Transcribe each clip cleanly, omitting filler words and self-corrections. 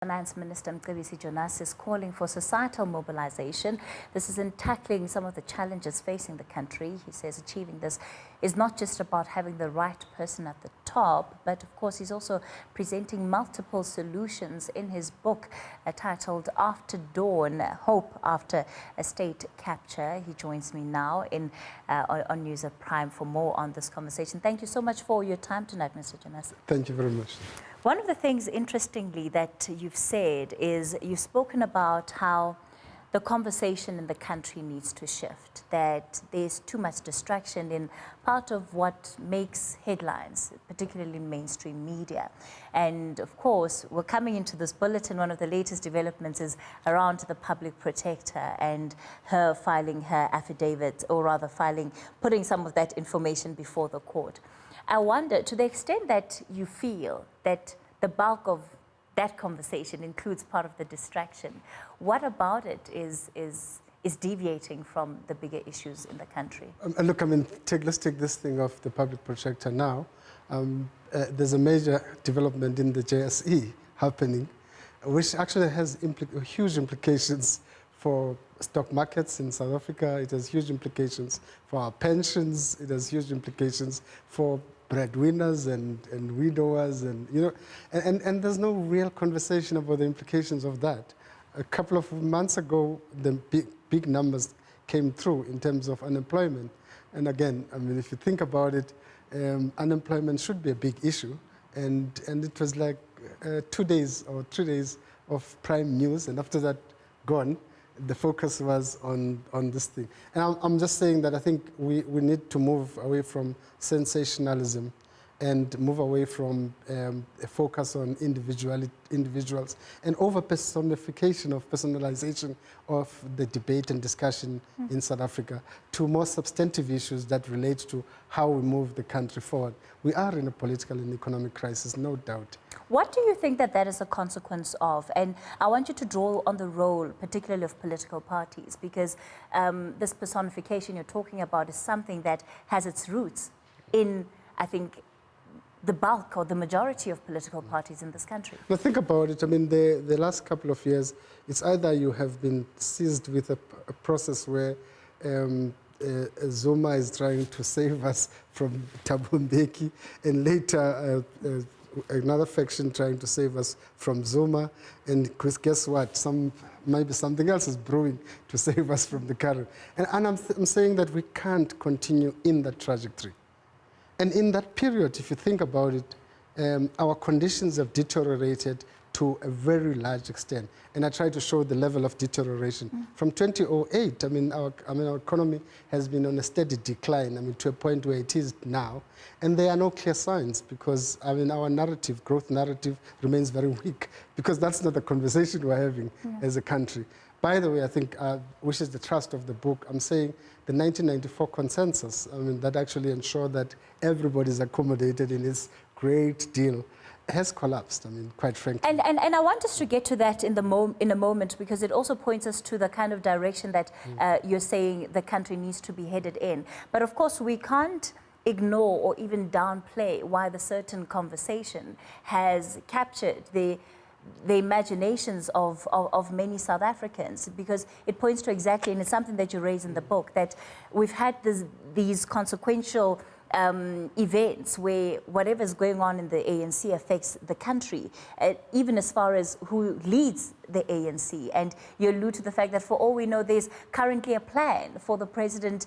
Finance Minister Mcebisi Jonas is calling for societal mobilization. This is in tackling some of the challenges facing the country. He says achieving this is not just about having the right person at the top, but of course he's also presenting multiple solutions in his book titled After Dawn, Hope After a State Capture. He joins me now on News at Prime for more on this conversation. Thank you so much for your time tonight, Mr. Jonas. Thank you very much. One of the things, interestingly, that you've said is you've spoken about how the conversation in the country needs to shift, that there's too much distraction in part of what makes headlines, particularly mainstream media. And of course, we're coming into this bulletin. One of the latest developments is around the public protector and her filing her affidavit, or rather putting some of that information before the court. I wonder, to the extent that you feel that the bulk of that conversation includes part of the distraction, what about it is deviating from the bigger issues in the country? Look, I mean, let's take this thing of the public protector now. There's a major development in the JSE happening, which actually has huge implications for stock markets in South Africa. It has huge implications for our pensions. It has huge implications for breadwinners and widowers, and and there's no real conversation about the implications of that. A couple of months ago, the big numbers came through in terms of unemployment, and again, I mean, if you think about it, unemployment should be a big issue, and it was like 2 days or 3 days of prime news, and after that, gone. The focus was on this thing. And I'm just saying that I think we need to move away from sensationalism and move away from a focus on individuals and over-personification of personalization of the debate and discussion in South Africa to more substantive issues that relate to how we move the country forward. We are in a political and economic crisis, no doubt. What do you think that is a consequence of? And I want you to draw on the role, particularly of political parties, because this personification you're talking about is something that has its roots in, I think, the bulk or the majority of political parties in this country. Now think about it. I mean, the last couple of years, it's either you have been seized with a process where Zuma is trying to save us from Thabo Mbeki, and later another faction trying to save us from Zuma, and guess what? Maybe something else is brewing to save us from the current. And I'm saying that we can't continue in that trajectory. And in that period, if you think about it, our conditions have deteriorated to a very large extent. And I try to show the level of deterioration. From 2008, I mean, our economy has been on a steady decline, I mean, to a point where it is now. And there are no clear signs because, I mean, our narrative, growth narrative, remains very weak because that's not the conversation we're having as a country. By the way, I think, which is the thrust of the book, I'm saying the 1994 consensus, I mean, that actually ensured that everybody is accommodated in this great deal, has collapsed, I mean, quite frankly. And I want us to get to that in a moment, because it also points us to the kind of direction that you're saying the country needs to be headed in. But of course, we can't ignore or even downplay why the certain conversation has captured the imaginations of many South Africans, because it points to exactly, and it's something that you raise in the book, that we've had these consequential events where whatever's going on in the ANC affects the country, even as far as who leads the ANC. And you allude to the fact that for all we know, there's currently a plan for the president,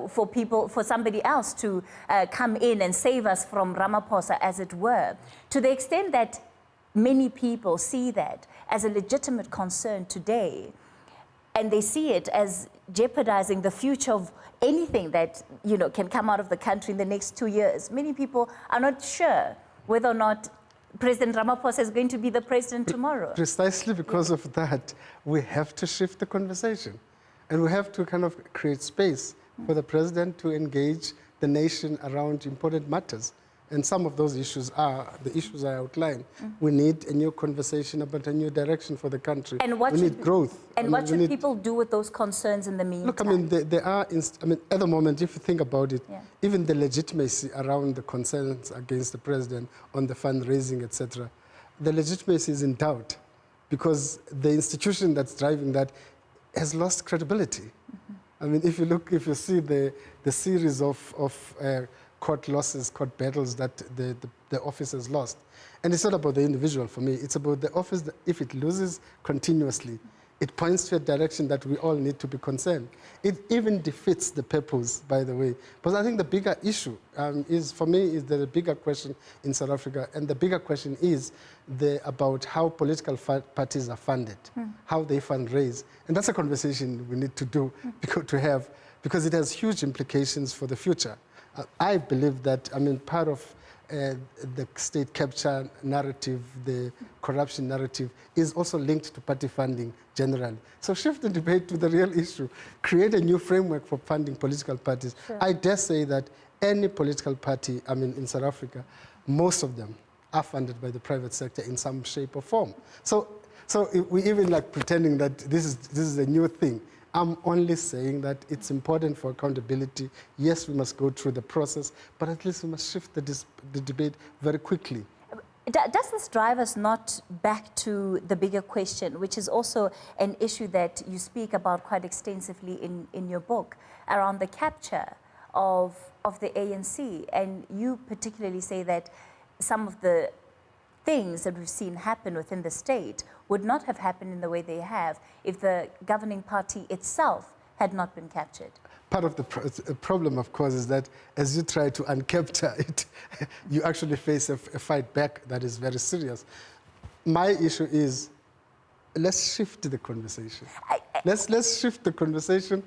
for somebody else to come in and save us from Ramaphosa, as it were. To the extent that many people see that as a legitimate concern today, and they see it as jeopardizing the future of anything that can come out of the country in the next 2 years. Many people are not sure whether or not President Ramaphosa is going to be the president tomorrow. Precisely because of that, we have to shift the conversation. And we have to kind of create space for the president to engage the nation around important matters. And some of those issues are the issues I outlined. We need a new conversation about a new direction for the country. And we need growth. And what should people do with those concerns in the meantime? Look, I mean, there are, at the moment, if you think about it, even the legitimacy around the concerns against the president on the fundraising, etc., the legitimacy is in doubt. because the institution that's driving that has lost credibility. I mean, if you see the series of court losses, court battles that the office has lost, and it's not about the individual for me, it's about the office that if it loses continuously, it points to a direction that we all need to be concerned. It even defeats the purpose, by the way. But I think the bigger issue for me, is the bigger question in South Africa, and the bigger question is about how political parties are funded, how they fundraise. And that's a conversation we need to do, because it has huge implications for the future. I believe that, part of the state capture narrative, the corruption narrative, is also linked to party funding generally. So shift the debate to the real issue. Create a new framework for funding political parties. Sure. I dare say that any political party, in South Africa, most of them are funded by the private sector in some shape or form. So we even like pretending that this is a new thing. I'm only saying that it's important for accountability. Yes, we must go through the process, but at least we must shift the debate very quickly. Does this drive us not back to the bigger question, which is also an issue that you speak about quite extensively in your book, around the capture of the ANC? And you particularly say that some of the things that we've seen happen within the state would not have happened in the way they have if the governing party itself had not been captured. Part of the problem, of course, is that as you try to uncapture it, you actually face a fight back that is very serious. My issue is, let's shift the conversation. Let's shift the conversation.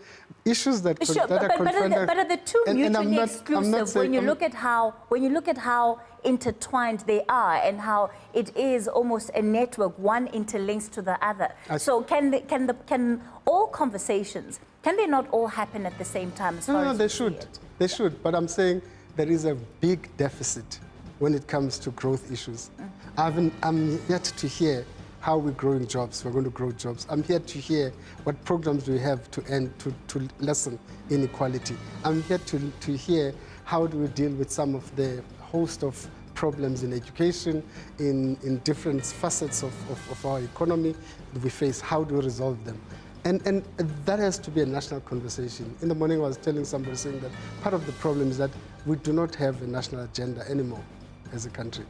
Issues that sure, that are confronted. But are the two mutually exclusive when you look at how intertwined they are and how it is almost a network, one interlinks to the other. So can all conversations, can they not all happen at the same time? No, they should. They should. But I'm saying there is a big deficit when it comes to growth issues. I'm yet to hear how we're growing jobs. We're going to grow jobs. I'm here to hear what programs we have to lessen inequality. I'm here to hear how do we deal with some of the host of problems in education, in different facets of our economy that we face. How do we resolve them? And that has to be a national conversation. In the morning, I was telling somebody saying that part of the problem is that we do not have a national agenda anymore as a country,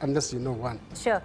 unless you know one. Sure.